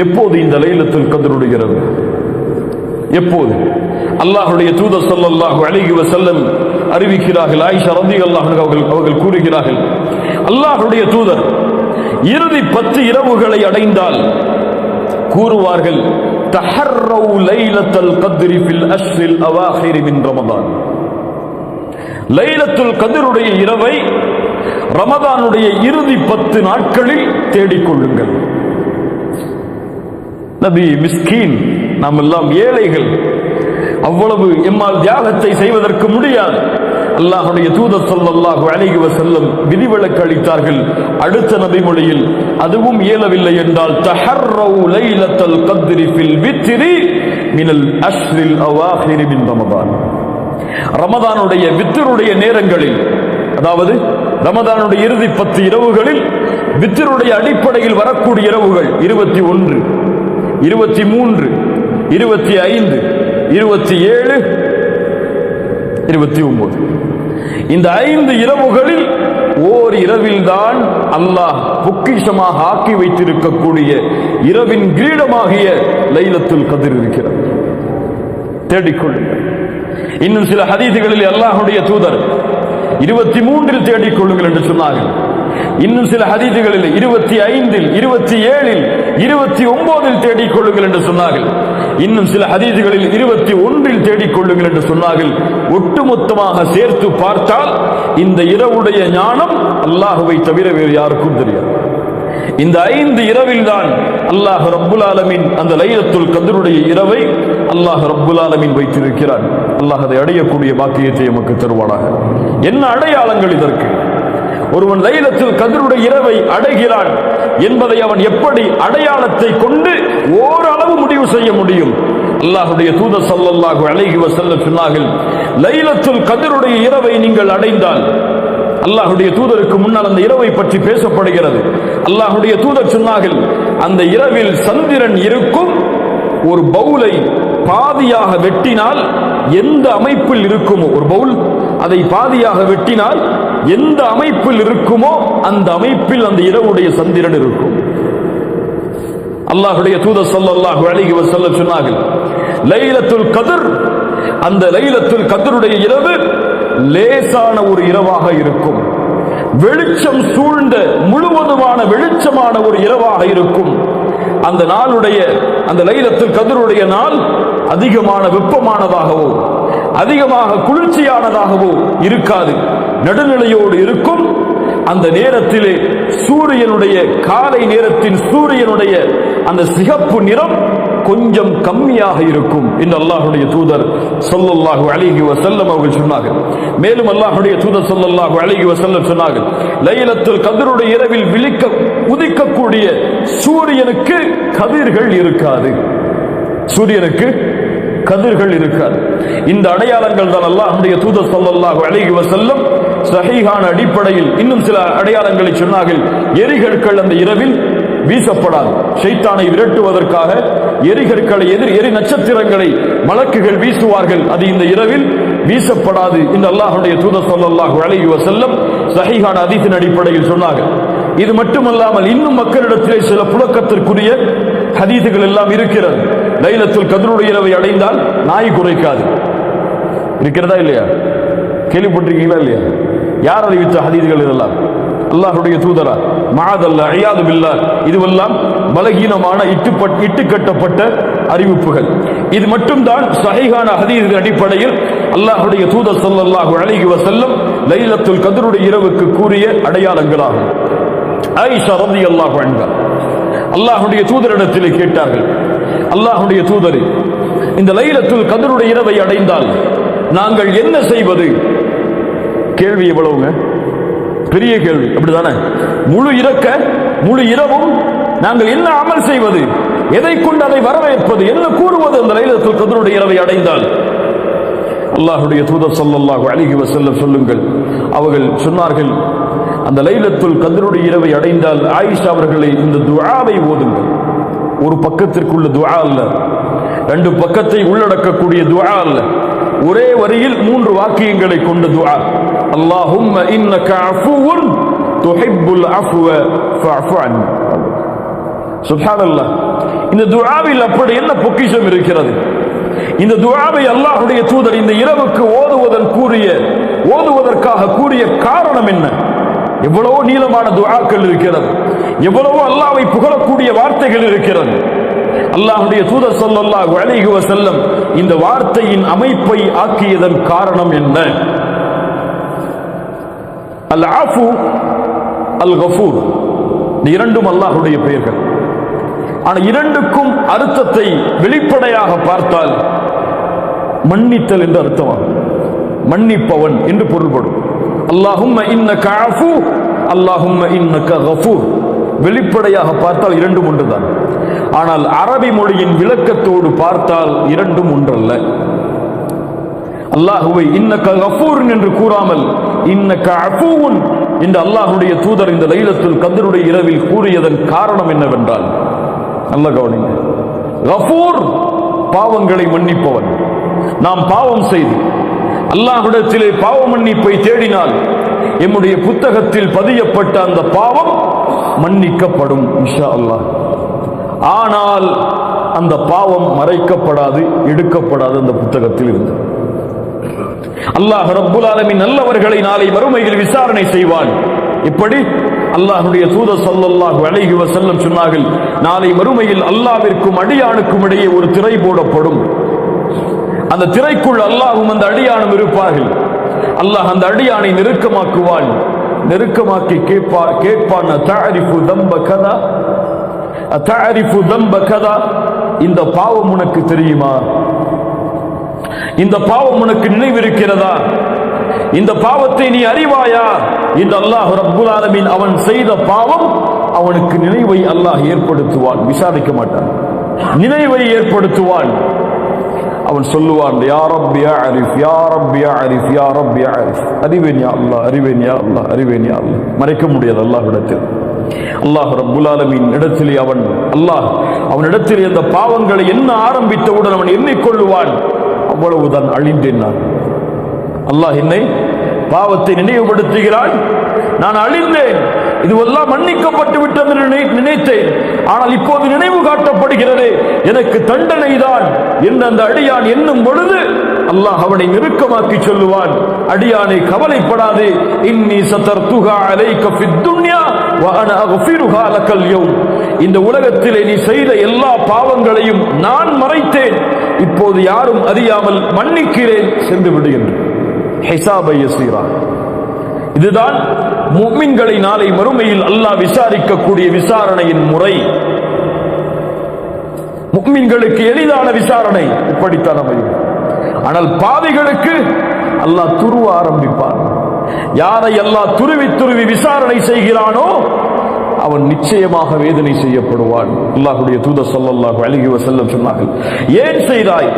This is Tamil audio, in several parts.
எப்போது இந்த லைலத்துல் கத்ருடைய இரவு? எப்போது? அல்லாஹ்வுடைய தூதர் ஸல்லல்லாஹு அலைஹி வஸல்லம் அறிவிக்கிறார்கள். ஆயிஷா রাদিয়াল্লাহு அன்ஹா அவர்கள் கூறுகிறார்கள், அல்லாஹ்வுடைய தூதர் இறுதி 10 இரவுகளை அடைந்தால் கூறுவார்கள், தஹர்ரௌ லைலத்துல் கத்ரி ஃபில் அஷ்ரில் அவாஹிர் மின் ரமதான். லைலத்துல் கத்ருடைய இரவை ரமதானுடைய இறுதி 10 நாட்களில் தேடிக்கொள்ளுங்கள். நபி மிஸ்கீன், நாம் எல்லாம் ஏழைகள், அவ்வளவு எம்மால் தியாகத்தை செய்வதற்கு முடியாது. அல்லாஹ்வுடைய தூதர் ஸல்லல்லாஹு அலைஹி வஸல்லம் விதிவிலக்கு அளித்தார்கள். அடுத்த நபி மொழியில் அதுவும் இயலவில்லை என்றால் தஹர்ரௌ லைலத்துல் கத்ரி ஃபில் வித்ரி மினல் அஷ்ரில் அவாஹிர் மின் ரமதான். ரமதானுடைய வித்ருடைய நேரங்களில், அதாவது ரமதானுடைய இறுதி 10 இரவுகளில் வித்ருடைய அடிப்படையில் வரக்கூடிய இரவுகள் 21, 23, 25, 27, 29. இந்த 5 இரவுகளில் ஓர் இரவில் தான் அல்லாஹ் பொக்கிஷமாக ஆக்கி வைத்திருக்கக்கூடிய இரவின் கிரீடமாகிய லைலத்துல் கத்ர் இருக்கிறது. தேடிக்கொள்ளுங்கள். இன்னும் சில ஹதீதுகளில் அல்லாஹ்வுடைய தூதர் 23 தேடிக்கொள்ளுங்கள் என்று சொன்னார்கள். இன்னும் சில ஹதீதுகளில் 25, 27, 29 தேடிக்கொள்ளுங்கள் என்று சொன்னார்கள். இன்னும் சில ஹதீதுகளில் 21 தேடிக்கொள்ளுங்கள் என்று சொன்னார்கள். ஒட்டுமொத்தமாக சேர்த்து பார்த்தால் இந்த இரவுடைய ஞானம் அல்லாஹ்வை தவிர வேறு யாருக்கும் தெரியாது. இந்த 5 இரவில் தான் அல்லாஹ் ரப்புல் ஆலமீன் அந்த லைலத்துல் கத்ருடைய இரவை அல்லாஹ் ரப்புல் ஆலமீன் வைத்திருக்கிறார். அல்லாஹ் அதை அடையக்கூடிய பாக்கியத்தை நமக்கு தருவானாக. என்ன அடையாளங்கள் இதற்கு? ஒருவன் லைலத்துல் கத்ருடைய இரவை அடைகிறான் என்பதை அவன் எப்படி அடையாளத்தை கொண்டு ஓரளவு முடிவு செய்ய முடியும்? அல்லாஹ்வுடைய தூதர் ஸல்லல்லாஹு அலைஹி வஸல்லம் சொன்னார்கள், லைலத்துல் கத்ருடைய இரவை நீங்கள் அடைந்தால், அல்லாஹ்வுடைய தூதருக்கு முன்னால் அந்த இரவை பற்றி பேசப்படுகிறது. அல்லாஹ்வுடைய தூதர் சொன்னார்கள், அந்த இரவில் சந்திரன் இருக்கும். ஒரு பவுலை பாதியாக வெட்டினால் எந்த அமைப்பில் இருக்குமோ, ஒரு பவுல் அதை பாதியாக வெட்டினால் எந்த அமைப்பில் இருக்குமோ அந்த அமைப்பில் அந்த இரவுடைய சந்திரன் இருக்கும். அல்லாஹ்வுடைய தூதர் ஸல்லல்லாஹு அலைஹி வஸல்லம் சொன்னார்கள், லைலத்துல் கத்ர், அந்த லைலத்துல் கத்ருடைய இரவு லேசான ஒரு இரவாக இருக்கும். வெளிச்சம் சூழ்ந்த முழுவதுமான வெளிச்சமான ஒரு இரவாக இருக்கும். அந்த நாளுடைய, அந்த லைலத்துல் கத்ருடைய நாள் அதிகமான வெப்பமானதாகவோ அதிகமாக குளிர்ச்சியானதாகவோ இருக்காது, நடுநிலையோடு இருக்கும். அந்த நேரத்திலே சூரியனுடைய, காலை நேரத்தின் சூரியனுடைய அந்த சிகப்பு நிறம் கொஞ்சம் கம்மியாக இருக்கும் என்று அல்லாஹ்வுடைய தூதர் ஸல்லல்லாஹு அலைஹி வஸல்லம் அவர்கள் சொன்னார்கள். மேலும் அல்லாஹ்வுடைய தூதர் ஸல்லல்லாஹு அலைஹி வஸல்லம் சொன்னார்கள், லைலத்துல் கத்ருடைய இரவில் உதிக்கக்கூடிய சூரியனுக்கு கதிர்கள் இருக்காது. சூரியனுக்கு கதிர்கள் இருக்காது. இந்த அடையாளங்கள் தான் அல்லாஹ்வுடைய தூதர் ஸல்லல்லாஹு அலைஹி வஸல்லம் ஸஹீஹான அடிப்படையில் இன்னும் சில அடையாளங்களை சொன்னார்கள். எரிகற்கள் அந்த இரவில் வீசப்படாது. ஷைத்தானை விரட்டுவதற்காக எரிகற்களை, எரி நட்சத்திரங்களை மலக்குகள் வீசுவார்கள். அது இந்த இரவில் வீசப்படாது என்று அல்லாஹ்வுடைய தூதர் ஸல்லல்லாஹு அலைஹி வஸல்லம் ஸஹீஹான ஹதீஸின் அடிப்படையில் சொன்னார்கள். இது மட்டுமல்லாமல் இன்னும் மக்களிடத்திலே சில புழக்கத்திற்குரிய ஹதீஸுகள் எல்லாம் இருக்கிறது. லைலத்துல் கத்ருடைய இரவை அடைந்தால் நாய் குறைக்காது. இருக்கிறதா இல்லையா? கேள்விப்பட்டிருக்கீங்களா இல்லையா? யார் அறிவித்த ஹதீஸுகள் இதெல்லாம்? அல்லாஹ்வுடைய தூதரா? மஅதல்லா, இயாது பில்லாஹ். இதுவெல்லாம் பலகீனமான இட்டுக்கட்டப்பட்ட அறிவிப்புகள். இது மட்டும்தான் ஸஹீஹான ஹதீஸின் அடிப்படையில் அல்லாஹ்வுடைய தூதர் ஸல்லல்லாஹு அலைஹி வஸல்லம் லைலத்துல் கத்ருடைய இரவுக்கு கூறிய அடையாளங்களாகும். ஆயிஷா রাদিয়াল্লাহு அன்ஹா அல்லாஹ்வுடைய தூதரிடத்தில் கேட்டார்கள், அல்லாஹ்வுடைய தூதரே, இந்த லைலத்துல் கத்ருடைய இரவை அடைந்தால் நாங்கள் என்ன செய்வது? கேள்வி எவ்வளவுங்க? பெரிய கேள்வி, அப்படிதானே? முழு இரவும் நாங்கள் என்ன அமல் செய்வது? எதை கொண்டு அதை வரவேற்பது? என்ன கூறுவது அந்த லைலத்துல் கத்ருடைய இரவை அடைந்தால்? அல்லாஹ்வுடைய தூதர் ஸல்லல்லாஹு அலைஹி வஸல்லம் சொல்லுங்கள், அவர்கள் சொன்னார்கள், அந்த லைலத்துல் கத்ருடைய இரவை அடைந்தால் ஆயிஷா அவர்களை இந்த துஆவை ஓதுங்கள். ஒரு பக்கத்திற்குள்ள துஆ அல்ல, 2 பக்கத்தை உள்ளடக்கக்கூடிய துஆ அல்ல, ஒரே வரியில் 3 வாக்கியங்களை கொண்ட துஆ. அல்லாஹும்ம இன்னக அஃபுவுன் துஹிப்புல் அஃப்வ ஃபஅஃபு அன்னி. சுப்ஹானல்லாஹ். இந்த துஆவில் அப்படி என்ன பொக்கிஷம் இருக்கிறது? இந்த துஆவை அல்லாஹ்வுடைய தூதர் இந்த இரவுக்கு ஓதுவதற்காக கூறிய காரணம் என்ன? எவ்வளவோ நீளமான துஆக்கள் இருக்கிறது, எவ்வளவோ அல்லாஹ்வை புகழக்கூடிய வார்த்தைகள் இருக்கிறது. அல்லாஹ்வுடைய தூதர் ஸல்லல்லாஹு அலைஹி வஸல்லம் இந்த வார்த்தையின் அமைப்பை ஆக்கியதன் காரணம் என்ன? அல் ஆஃபு அல் கஃபூர், இந்த இரண்டும் அல்லாஹ்வுடைய பெயர்கள். ஆனால் இரண்டுக்கும் அர்த்தத்தை வெளிப்படையாக பார்த்தால் மன்னித்தல் என்று அர்த்தமாகும். மன்னிப்பவன் என்று பொருள்படும். அல்லாஹும்ம இன்னக ஆஃபு, அல்லாஹும்ம இன்னக கஃபூர். வெளிப்படையாக பார்த்தால் இரண்டும் ஒன்றுதான். ஆனால் அரபி மொழியின் விளக்கத்தோடு பார்த்தால் இரண்டும் ஒன்றல்ல. அல்லாஹுவை இன்னக கஃபூர் என்று கூறாமல் இன்னக அஃபூன் என்று அல்லாஹ்வுடைய தூதர் இந்த லைலத்துல் கத்ருடைய இரவில் கூறியதன் காரணம் என்னவென்றால், நல்ல கவனிங்க, கஃபூர் பாவங்களை மன்னிப்பவன். நாம் பாவம் செய்து அல்லாஹ்விடத்திலே பாவ மன்னிப்பை தேடினால் எம்முடைய புத்தகத்தில் பதியப்பட்ட அந்த பாவம் மன்னிக்கப்படும் இன்ஷா அல்லாஹ். ஆனால் அந்த பாவம் மறைக்கப்படாது, எடுக்கப்படாது அந்த புத்தகத்தில் இருந்து. அல்லாஹ் ரப்புல் ஆலமீன் நல்லவர்களை நாளை மறுமையில் விசாரணை செய்வான். இப்படி அல்லாஹ்வுடைய தூதர் ஸல்லல்லாஹு அலைஹி வஸல்லம் சொன்னார்கள், நாளை மறுமையில் அல்லாஹ்விற்கும் அடியானுக்கும் இடையே ஒரு திரை போடப்படும். அந்த திரைக்குள் அல்லாஹ்வும் அந்த அடியானும் இருப்பார்கள். அல்லாஹ் அந்த அடியானை நெருக்கமாக்குவான். நெருக்கமாக்கி கேட்பான், தஅரிஃபு தம்ப கதா, தஅரிஃபு தம்ப கதா, இந்த பாவம் உனக்கு தெரியுமா? இந்த பாவம் உனக்கு நினைவிருக்கிறதா? இந்த பாவத்தை நீ அறிவாயா என்று அல்லாஹ் ரப்புல் ஆலமீன் அவன் செய்த பாவம் அவனுக்கு நினைவை அல்லாஹ் ஏற்படுத்துவான். விசாரிக்க மாட்டான், நினைவை ஏற்படுத்துவான். அவன் சொல்லுவான், யா ரப்பி அரிஃப், யா ரப்பி அரிஃப், யா ரப்பி அரிஃப். அறிவேன் யா அல்லாஹ், அறிவேன் யா அல்லாஹ், அறிவேன் யா அல்லாஹ். மறைக்க முடியாது அல்லாஹ்விடத்தில். அல்லாஹ் ரப்புல் ஆலமீன் இடத்திலே அவனிடத்திலே அந்த பாவங்களை என்ன ஆரம்பித்தவுடன் அவன் எண்ணிக்கொள்ளுவான், அவ்வளவுதான், அழிந்தேன் நான். அல்லாஹ் என்னை பாவத்தை நினைவுபடுத்துகிறான், நான் அழிந்தேன், இதுவெல்லாம் மன்னிக்கப்பட்டு விட்டது நினைத்தேன். ஆனால் இப்போது நினைவு காட்டப்படுகிறது, எனக்கு தண்டனை தான் என்று அந்த அடியான் எண்ணும் பொழுது அல்லாஹ் அவனை நெருக்கமாக்கி சொல்லுவான், அடியானை கவலைப்படாதே, இன்னி சதர்துஹா அலைக ஃபித் துன்யா வ அனா அக்ஃபிருஹா லக்கல் யௌம். இந்த உலகத்திலே நீ செய்த எல்லா பாவங்களையும் நான் மறைத்தேன், இப்போது யாரும் அறியாமல் மன்னிக்கிறேன், சென்று விடு என்று. ஹிசாபை யஸீரா. இதுதான் முஃமின்களை நாளை மறுமையில் அல்லாஹ் விசாரிக்கக்கூடிய விசாரணையின் முறை. முஃமின்களுக்கு எளிதான விசாரணை இப்படித்தான் அமையும். ஆனால் பாவிகளுக்கு அல்லாஹ் துருவ ஆரம்பிப்பான். யாரை அல்லாஹ் துருவி விசாரணை செய்கிறானோ அவன் நிச்சயமாக வேதனை செய்யப்படுவான். அல்லாஹ்வுடைய தூதர் ஸல்லல்லாஹு அலைஹி வஸல்லம் சொன்னார்கள், ஏன் செய்தாய்,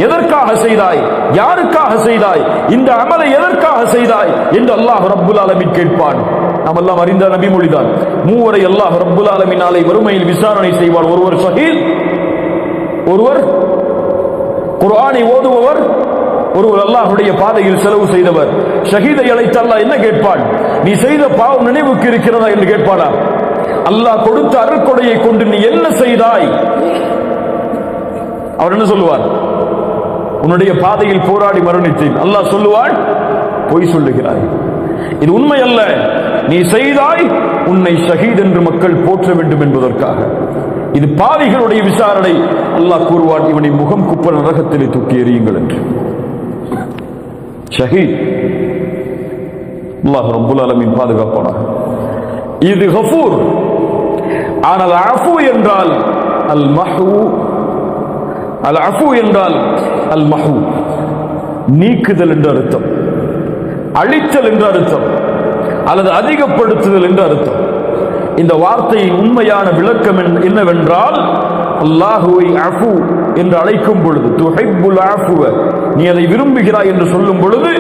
எதற்காக செய்தாய், யாருக்காக செய்தாய், இந்த அமலை எதற்காக செய்தாய் என்று அல்லாஹ் ரப்புல் ஆலமீன் கேட்பான். நாம் எல்லாம் அறிந்த நபிமொழிதான், மூவரை அல்லாஹ் ரப்புல் ஆலமீன் நாளை வறுமையில் விசாரணை செய்வான். ஒருவர் ஷஹீத், ஒருவர் குர்ஆனை ஓதுபவர், ஒருவர் அல்லாஹ்வுடைய பாதையில் செலவு செய்தவர். ஷஹீதை அழைத்து அல்லாஹ் என்ன கேட்பான், நீ செய்த பாவம் நினைவுக்கு இருக்கிறதா என்று கேட்பானா? அல்லாஹ் கொடுத்த அருட்கொடையை கொண்டு நீ என்ன செய்தாய்? அவர் என்ன சொல்லுவார்? உன்னுடைய பாதையில் போராடி மரணித்தேன். அல்லாஹ் சொல்லுவான், பொய் சொல்லுகிறாய், இது உண்மை அல்ல, நீ செய்தாய், உன்னை ஷஹீத் என்று மக்கள் போற்ற வேண்டும் என்பதற்காக. இது பாவிகளுடைய விசாரணை. அல்லாஹ் கூறுவான், இவனை முகம் குப்ப நரகத்திலே தூக்கி எறியுங்கள் என்று. ஷஹீத். அல்லாஹ் ரப்புல் ஆலமீன் பாதுகாப்பானாக. இது கஃபூர். ஆனால் அஃபு என்றால் அல் மஹூ, அல் அஃபு என்றால் அல் மஹூ, நீக்குதல் என்று அர்த்தம், அழித்தல் என்று அர்த்தம், அல்லது அதிகப்படுத்துதல் என்று அர்த்தம். இந்த வார்த்தையின் உண்மையான விளக்கம் என்னவென்றால், அல்லாஹுவை அஃபு என்று அழைக்கும் பொழுது, துஹிப்புல் அஃபுவ, நீ அதை விரும்புகிறாய் என்று சொல்லும் பொழுது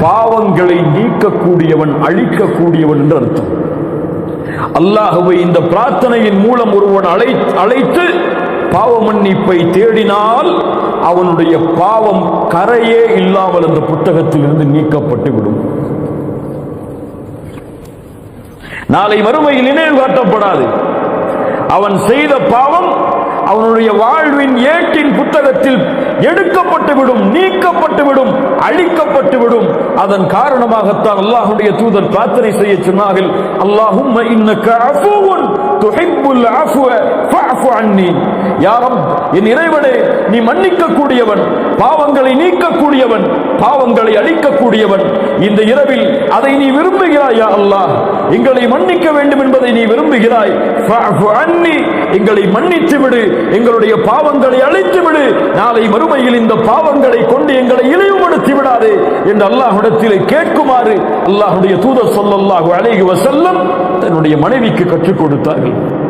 பாவங்களை நீக்கக்கூடியவன், அழிக்கக்கூடியவன் என்று அர்த்தம். அல்லாஹுவை இந்த பிரார்த்தனையின் மூலம் ஒருவன் அழைத்து பாவ மன்னிப்பை தேடினால் அவனுடைய பாவம் கரையே இல்லாமல் அந்த புத்தகத்தில் இருந்து நீக்கப்பட்டு விடும். நாளை மறுமையில் நினைவு காட்டப்படாது. அவன் செய்த பாவம் அவனுடைய வாழ்வின் ஏட்டின் புத்தகத்தில் எடுக்கப்பட்டுவிடும், நீக்கப்பட்டுவிடும், அழிக்கப்பட்டுவிடும். அதன் காரணமாகத்தான் அல்லாஹ்வுடைய தூதர் பிரார்த்தனை செய்ய சொன்னார்கள், அல்லாஹும்ம இன்னக அஃபூவுன் துஹிப்புல் அஃப்வ ஃபஅஃபு அன்னி. யா ரப், என் இறைவனே, நீ மன்னிக்க கூடியவன், பாவங்களை நீக்கக்கூடியவன், பாவங்களை அழிக்கக்கூடியவன். இந்த இரவில் அதை நீ விரும்புகிறாய். யா அல்லாஹ், எங்களை மன்னிக்க வேண்டும் என்பதை நீ விரும்புகிறாய். ஃபஅஃபு அன்னி, எங்களை மன்னித்து விடு, எங்களுடைய பாவங்களை அழித்து விடு. நாளை மறுமையில் இந்த பாவங்களை கொண்டு எங்களை இழிவுபடுத்தி விடாதே என்று அல்லாஹ்விடத்திலே கேட்குமாறு அல்லாஹ்வுடைய தூதர் ஸல்லல்லாஹு அலைஹி வஸல்லம் தன்னுடைய மனைவிக்கு கற்றுக் கொடுத்தார்கள்.